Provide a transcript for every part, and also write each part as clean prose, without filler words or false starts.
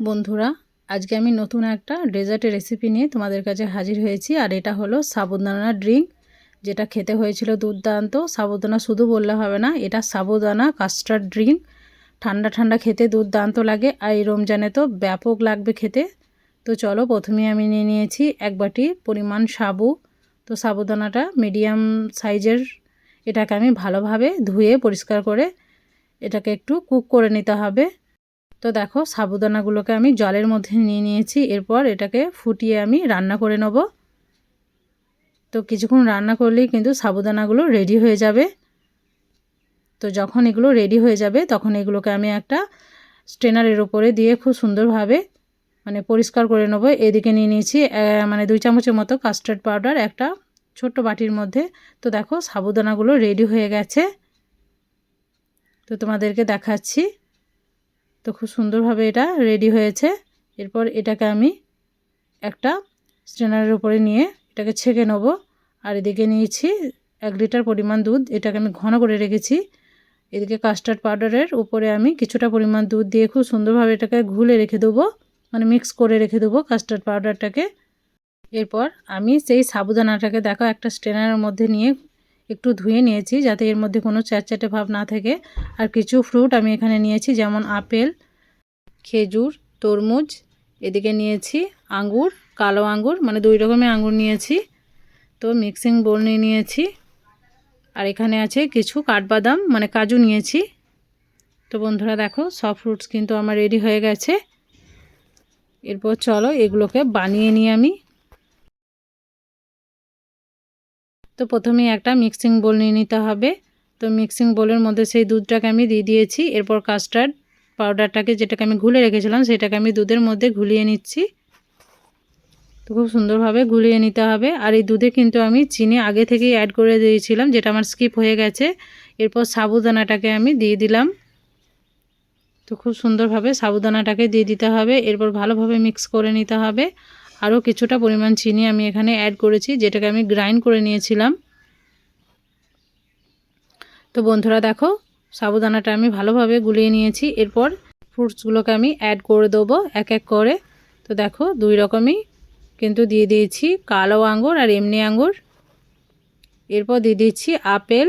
বন্ধুরা, আজকে আমি নতুন একটা ডেজার্টের রেসিপি নিয়ে তোমাদের কাছে হাজির হয়েছি। আর এটা হলো সাবুদানা ড্রিঙ্ক, যেটা খেতে হয়েছিল দুর্দান্ত। সাবুদানা শুধু বললে হবে না, এটা সাবুদানা কাস্টার্ড ড্রিঙ্ক। ঠান্ডা ঠান্ডা খেতে দুর্দান্ত লাগে, আর এই রমজানে তো ব্যাপক লাগবে খেতে। তো চলো, প্রথমে আমি নিয়ে নিয়েছি 1 বাটি পরিমাণ সাবু। তো সাবুদানাটা মিডিয়াম সাইজের, এটাকে আমি ভালোভাবে ধুয়ে পরিষ্কার করে এটাকে একটু কুক করে নিতে হবে। তো দেখো, সাবুদানাগুলোকে আমি জলের মধ্যে নিয়ে নিয়েছি। এরপর এটাকে ফুটিয়ে আমি রান্না করে নেব। তো কিছুক্ষণ রান্না করলেই কিন্তু সাবুদানাগুলো রেডি হয়ে যাবে। তো যখন এগুলো রেডি হয়ে যাবে তখন এগুলোকে আমি একটা স্ট্রেনারের উপরে দিয়ে খুব সুন্দরভাবে পরিষ্কার করে নেব। এদিকে নিয়ে নিয়েছি 2 চামচের মতো কাস্টার্ড পাউডার একটা ছোট্ট বাটির মধ্যে। তো দেখো, সাবুদানাগুলো রেডি হয়ে গেছে। তো তোমাদেরকে দেখাচ্ছি। তো খুব সুন্দরভাবে এটা রেডি হয়েছে। এরপর এটাকে আমি একটা স্ট্রেনারের উপরে নিয়ে এটাকে ছেঁকে নেব। আর এদিকে নিয়েছি 1 লিটার পরিমাণ দুধ, এটাকে আমি ঘন করে রেখেছি। এদিকে কাস্টার্ড পাউডারের উপরে আমি কিছুটা পরিমাণ দুধ দিয়ে খুব সুন্দরভাবে এটাকে ঘুলে রেখে দেবো, মিক্স করে রেখে দেবো কাস্টার্ড পাউডারটাকে। এরপর আমি সেই সাবুদানাটাকে দেখো একটা স্ট্রেনারের মধ্যে নিয়ে একটু ধুয়ে নিয়েছি, যাতে এর মধ্যে কোনো চ্যাটচ্যাটে ভাব না থাকে। আর কিছু ফ্রুট আমি এখানে নিয়েছি, যেমন আপেল, খেজুর, তরমুজ। এদিকে নিয়েছি আঙ্গুর, কালো আঙ্গুর, 2 রকমের আঙ্গুর নিয়েছি। তো মিক্সিং বোল নিয়ে নিয়েছি। আর এখানে আছে কিছু কাঠবাদাম কাজু নিয়েছি। তো বন্ধুরা দেখো, সব ফ্রুটস কিন্তু আমার রেডি হয়ে গেছে। এরপর চলো এগুলোকে বানিয়ে নিই আমি। তো প্রথমে একটা মিক্সিং বোল নিয়ে নিতে হবে। তো মিক্সিং বোলের মধ্যে সেই দুধটাকে আমি দিয়ে দিয়েছি। এরপর কাস্টার্ড পাউডারটাকে, যেটাকে আমি ঘুলে রেখেছিলাম, সেটাকে আমি দুধের মধ্যে ঘুলিয়ে নিচ্ছি। তো খুব সুন্দরভাবে ঘুলিয়ে নিতে হবে। আর এই দুধে কিন্তু আমি চিনি আগে থেকেই অ্যাড করে দিয়েছিলাম, যেটা আমার স্কিপ হয়ে গেছে। এরপর সাবুদানাটাকে আমি দিয়ে দিলাম। তো খুব সুন্দরভাবে সাবুদানাটাকে দিয়ে দিতে হবে। এরপর ভালোভাবে মিক্স করে নিতে হবে। আরও কিছুটা পরিমাণ চিনি আমি এখানে অ্যাড করেছি, যেটাকে আমি গ্রাইন্ড করে নিয়েছিলাম। তো বন্ধুরা দেখো, সাবুদানাটা আমি ভালোভাবে গুলিয়ে নিয়েছি। এরপর ফ্রুটসগুলোকে আমি অ্যাড করে দেবো এক এক করে। তো দেখো, 2 রকমই কিন্তু দিয়ে দিয়েছি, কালো আঙ্গুর আর এমনি আঙ্গুর। এরপর দিয়ে দিচ্ছি আপেল,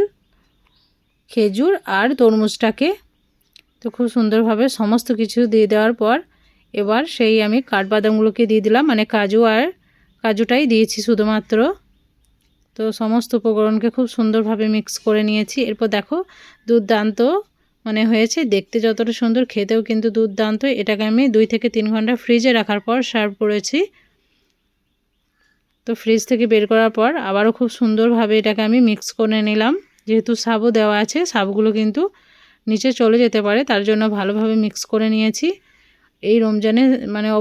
খেজুর আর তরমুজটাকে। তো খুব সুন্দরভাবে সমস্ত কিছু দিয়ে দেওয়ার পর এবার সেই আমি কাঠবাদামগুলোকে দিয়ে দিলাম, কাজু, আর কাজুটাই দিয়েছি শুধুমাত্র। তো সমস্ত উপকরণকে খুব সুন্দরভাবে মিক্স করে নিয়েছি। এরপর দেখো, দুর্দান্ত হয়েছে, দেখতে যতটা সুন্দর খেতেও কিন্তু দুর্দান্ত। এটাকে আমি 2 থেকে 3 ঘন্টা ফ্রিজে রাখার পর সার্ভ করেছি। তো ফ্রিজ থেকে বের করার পর আবারও খুব সুন্দরভাবে এটাকে আমি মিক্স করে নিলাম। যেহেতু সাবু দেওয়া আছে, সাবুগুলো কিন্তু নিচে চলে যেতে পারে, তার জন্য ভালোভাবে মিক্স করে নিয়েছি। এই রমজানে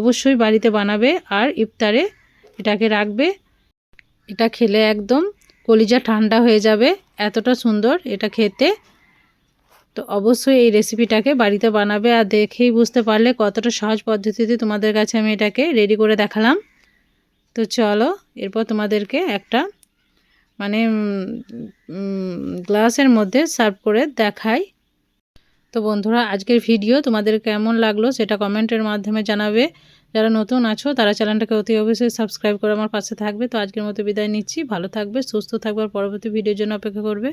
অবশ্যই বাড়িতে বানাবে আর ইফতারে এটাকে রাখবে। এটা খেলে একদম কলিজা ঠান্ডা হয়ে যাবে, এতটা সুন্দর এটা খেতে। তো অবশ্যই এই রেসিপিটাকে বাড়িতে বানাবে। আর দেখেই বুঝতে পারলে কতটা সহজ পদ্ধতিতে তোমাদের কাছে আমি এটাকে রেডি করে দেখালাম। তো চলো, এরপর তোমাদেরকে একটা গ্লাসের মধ্যে সার্ভ করে দেখাই। তো বন্ধুরা, আজকের ভিডিও তোমাদের কেমন লাগলো সেটা কমেন্টের মাধ্যমে জানাবে। যারা নতুন আছো তারা চ্যানেলটাকে অতি অবশ্যই সাবস্ক্রাইব করে আমার পাশে থাকবে। তো আজকের মতো বিদায় নিচ্ছি। ভালো থাকবে, সুস্থ থাকবে, আর পরবর্তী ভিডিওর জন্য অপেক্ষা করবে।